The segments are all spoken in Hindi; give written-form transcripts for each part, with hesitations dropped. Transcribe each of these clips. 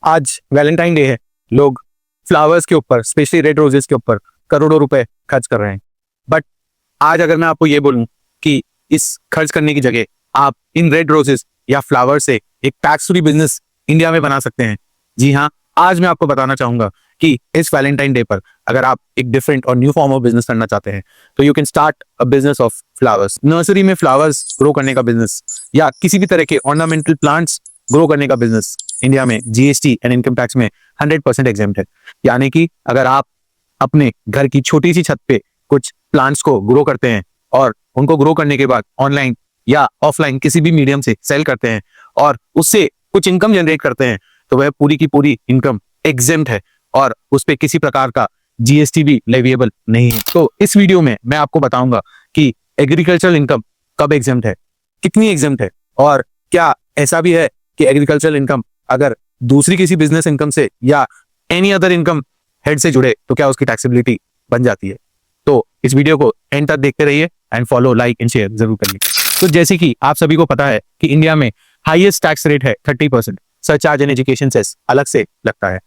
आज वैलेंटाइन डे है, लोग फ्लावर्स के ऊपर, स्पेशली रेड रोजेस के ऊपर करोड़ों रुपए खर्च कर रहे हैं। बट आज अगर मैं आपको ये बोलूं कि इस खर्च करने की जगह आप इन रेड रोजेस या फ्लावर से एक टैक्स फ्री बिजनेस इंडिया में बना सकते हैं। जी हाँ, आज मैं आपको बताना चाहूंगा कि इस वैलेंटाइन डे पर अगर आप एक डिफरेंट और न्यू फॉर्म ऑफ बिजनेस करना चाहते हैं तो you can start a business of flowers. Nursery में फ्लावर्स ग्रो करने का बिजनेस या किसी भी तरह के ऑर्नामेंटल प्लांट्स ग्रो करने का बिजनेस इंडिया में जीएसटी एंड इनकम टैक्स में 100% एग्जेम्प्ट है। यानी कि अगर आप अपने घर की छोटी सी छत पे कुछ प्लांट्स को ग्रो करते हैं और उनको ग्रो करने के बाद ऑनलाइन या ऑफलाइन किसी भी मीडियम से सेल करते हैं और उससे कुछ इनकम जनरेट करते हैं, तो वह पूरी की पूरी इनकम एग्जेम्प्ट है और उस पर किसी प्रकार का जीएसटी भी लेविएबल नहीं है। तो इस वीडियो में मैं आपको बताऊंगा कि एग्रीकल्चरल इनकम कब एग्जेम्प्ट है, कितनी एग्जेम्प्ट है, और क्या ऐसा भी है कि एग्रीकल्चरल इनकम अगर दूसरी किसी बिजनेस इनकम से या एनी अदर इनकम हेड से जुड़े तो क्या उसकी टैक्सेबिलिटी बन जाती है। तो इस वीडियो को एंड तक देखते रहिए and follow, like and share जरूर करिए। तो जैसे कि आप सभी को पता है कि इंडिया में हाईएस्ट टैक्स रेट है 30%, सरचार्ज एंड एजुकेशन सेस अलग से लगता है।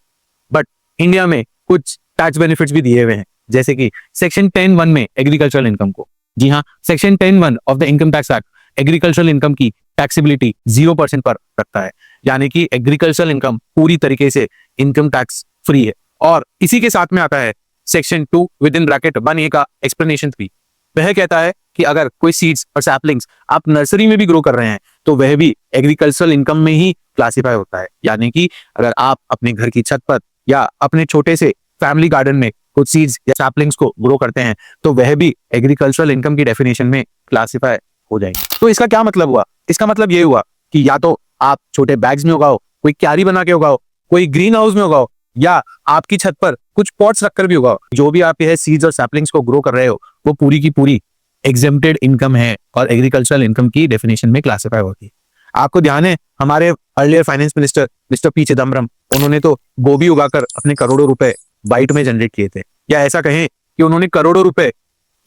बट इंडिया में कुछ टैक्स बेनिफिट्स भी दिए हुए हैं, जैसे कि सेक्शन 10(1) में एग्रीकल्चरल इनकम को, जी हाँ, section 10(1) of the income tax act agricultural income की टैक्सेबिलिटी 0% पर रखता है। यानी कि एग्रीकल्चरल इनकम पूरी तरीके से इनकम टैक्स फ्री है। और इसी के साथ में आता है section 2 with in bracket 1A का एक्सप्लेनेशन 3। वह कहता है कि अगर कोई सीड्स और सैपलिंग्स आप नर्सरी में भी ग्रो कर रहे हैं तो वह भी एग्रीकल्चरल इनकम में ही क्लासिफाई होता है। यानी कि अगर आप अपने घर की छत पर या अपने छोटे से फैमिली गार्डन में कुछ सीड्स या सैपलिंग्स को ग्रो करते हैं तो वह भी एग्रीकल्चरल इनकम की डेफिनेशन में क्लासिफाई हो जाएंगे। तो इसका क्या मतलब हुआ? इसका मतलब ये हुआ कि या तो आप छोटे बैग्स में उगाओ, कोई क्यारी बना के उगाओ, कोई ग्रीन हाउस में उगाओ, या आपकी छत पर कुछ पॉट्स रखकर भी उगाओ, जो भी आप यह सीड्स और सैपलिंग्स को ग्रो कर रहे हो वो पूरी की पूरी एग्जेम्प्टेड इनकम है और एग्रीकल्चरल इनकम की डेफिनेशन में क्लासिफाई होती है। आपको ध्यान है हमारे earlier finance minister mister P Chidambaram, उन्होंने तो गोभी उगाकर अपने करोड़ों रुपए बाइट में जनरेट किए थे, या ऐसा कहें कि उन्होंने करोड़ों रुपए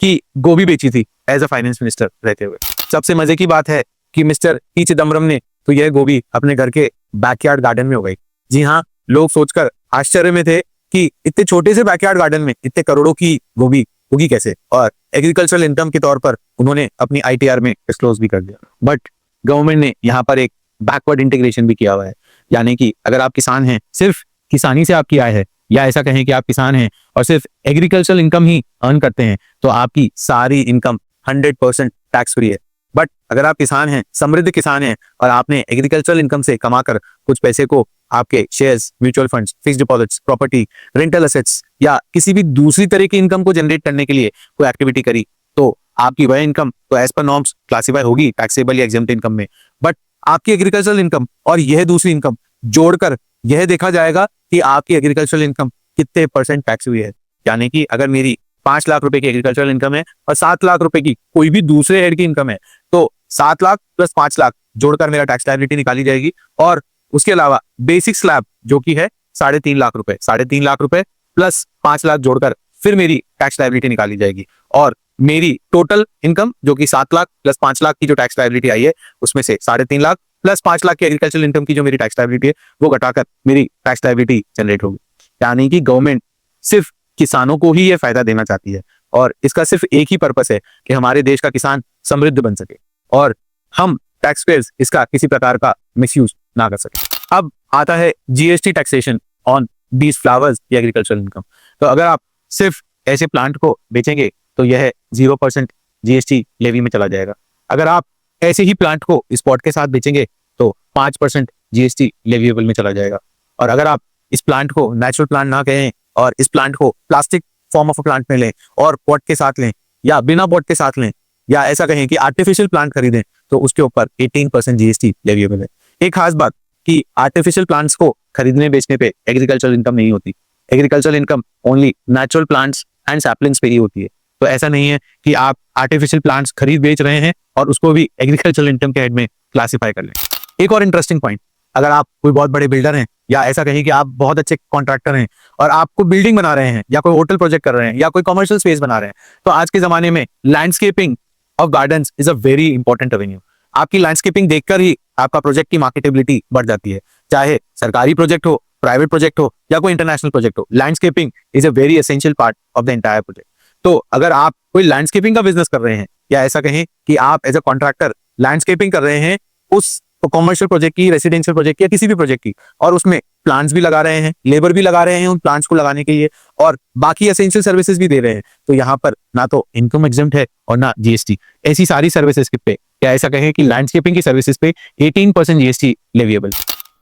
की गोभी बेची थी एज अ फाइनेंस मिनिस्टर रहते हुए। सबसे मजे की बात है कि मिस्टर पी चिदम्बरम ने तो यह गोभी अपने घर के बैकयार्ड गार्डन में उगाई। जी हाँ, लोग सोचकर आश्चर्य में थे कि इतने छोटे से बैकयार्ड गार्डन में इतने करोड़ों की गोभी उगी कैसे, और एग्रीकल्चरल इनकम के तौर पर उन्होंने अपनी आईटीआर में डिस्क्लोज भी कर दिया। बट गवर्नमेंट ने यहाँ पर एक बैकवर्ड इंटीग्रेशन भी किया हुआ है। यानी कि अगर आप किसान हैं, सिर्फ किसानी से आपकी आय है, या ऐसा कहें कि आप किसान हैं और सिर्फ एग्रीकल्चरल इनकम ही अर्न करते हैं, तो आपकी सारी इनकम 100% टैक्स फ्री है। बट अगर आप किसान हैं, समृद्ध किसान हैं, और आपने एग्रीकल्चरल इनकम से कमाकर कुछ पैसे को आपके shares, mutual funds, fixed deposits, property, rental assets या किसी भी दूसरी तरह की इनकम को जनरेट करने के लिए कोई एक्टिविटी करी, तो आपकी वह इनकम तो एज पर नॉर्म्स क्लासिफाई होगी टैक्सेबल या एग्जेम्प्ट इनकम में। बट आपकी एग्रीकल्चरल इनकम और यह दूसरी इनकम जोड़कर यह देखा जाएगा कि आपकी एग्रीकल्चरल इनकम कितने % टैक्स हुई है। यानी कि अगर मेरी 5 लाख रुपए की एग्रीकल्चरल इनकम है और 7 लाख रुपए की कोई भी दूसरे हेड की इनकम है, तो 7 लाख प्लस 5 लाख जोड़कर मेरा टैक्स लायबिलिटी निकाली जाएगी। और उसके अलावा बेसिक स्लैब जो कि है 3.5 लाख रुपए, 3.5 लाख रुपए प्लस 5 लाख जोड़कर फिर मेरी टैक्स लायबिलिटी निकाली जाएगी। और मेरी टोटल इनकम जो कि 7 लाख प्लस 5 लाख की जो टैक्स लायबिलिटी आई है, उसमें से 3.5 लाख प्लस 5 लाख की एग्रीकल्चरल इनकम की जो मेरी टैक्स लायबिलिटी है वो घटाकर मेरी टैक्स लायबिलिटी जनरेट होगी। यानी कि गवर्नमेंट सिर्फ किसानों को ही यह फायदा देना चाहती है और इसका सिर्फ एक ही पर्पस है कि हमारे देश का किसान समृद्ध बन सके और हम टैक्स पेयर्स इसका किसी प्रकार का मिसयूज ना कर सके। अब आता है GST taxation on these flowers या एग्रीकल्चरल इनकम। तो अगर आप सिर्फ ऐसे प्लांट को बेचेंगे तो यह 0% जीएसटी लेवी में चला जाएगा। अगर आप ऐसे ही प्लांट को स्पॉट के साथ बेचेंगे तो 5% जीएसटी लेविएबल में चला जाएगा। और अगर आप इस प्लांट को नेचुरल प्लांट ना कहें और इस प्लांट को प्लास्टिक फॉर्म ऑफ प्लांट में लें और पॉट के साथ लें या बिना पॉट के साथ लें, या ऐसा कहें कि आर्टिफिशियल प्लांट खरीदें, तो उसके ऊपर 18% जीएसटी लेविएबल है। एक खास बात कि आर्टिफिशियल प्लांट्स को खरीदने बेचने पे एग्रीकल्चरल इनकम नहीं होती। Agricultural income only natural plants and saplings पे ही होती है। तो ऐसा नहीं है कि आप आर्टिफिशियल प्लांट्स खरीद बेच रहे हैं और उसको भी एग्रीकल्चरल इनकम के हेड में क्लासिफाई कर लें। एक और इंटरेस्टिंग पॉइंट, अगर आप कोई बहुत बड़े बिल्डर हैं या ऐसा कहें कि आप बहुत अच्छे कॉन्ट्रैक्टर हैं और आपको बिल्डिंग बना रहे हैं या कोई होटल प्रोजेक्ट कर रहे हैं या कोई कमर्शियल स्पेस बना रहे हैं, तो आज के जमाने में landscaping of gardens is a very important revenue. आपकी लैंडस्केपिंग देखकर ही आपका प्रोजेक्ट की मार्केटेबिलिटी बढ़ जाती है, चाहे सरकारी प्रोजेक्ट हो प्राइवेट प्रोजेक्ट हो या कोई इंटरनेशनल प्रोजेक्ट हो, landscaping is a very essential part of the entire project. तो अगर आप कोई लैंडस्केपिंग का बिजनेस कर रहे हैं, या ऐसा कहें कि आप एज अ कॉन्ट्रैक्टर लैंडस्केपिंग कर रहे हैं उस कॉमर्शियल प्रोजेक्ट की, रेसिडेंशियल प्रोजेक्ट की, या किसी भी प्रोजेक्ट की, और उसमें प्लान्स भी लगा रहे हैं, लेबर भी लगा रहे हैं उन प्लान्स को लगाने के लिए, और बाकी एसेंशियल सर्विसेज भी दे रहे हैं, तो यहाँ पर ना तो इनकम एग्जम्प्ट है और ना जीएसटी। ऐसी सारी सर्विसेज पे, या ऐसा कहें कि लैंडस्केपिंग की सर्विसेज पे 18% जीएसटी लेविएबल।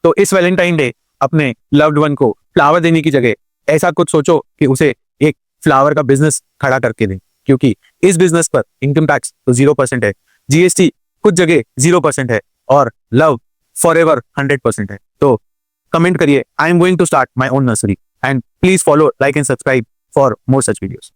तो इस वैलेंटाइन डे अपने लव्ड वन को फ्लावर देने की जगह ऐसा कुछ सोचो कि उसे एक फ्लावर का बिजनेस खड़ा करके दें, क्योंकि इस बिजनेस पर इनकम टैक्स तो 0% है, जीएसटी कुछ जगह 0% है, और लव फॉरएवर 100% है। तो कमेंट करिए, I am going to start my own nursery, and please follow, like and subscribe for more such videos.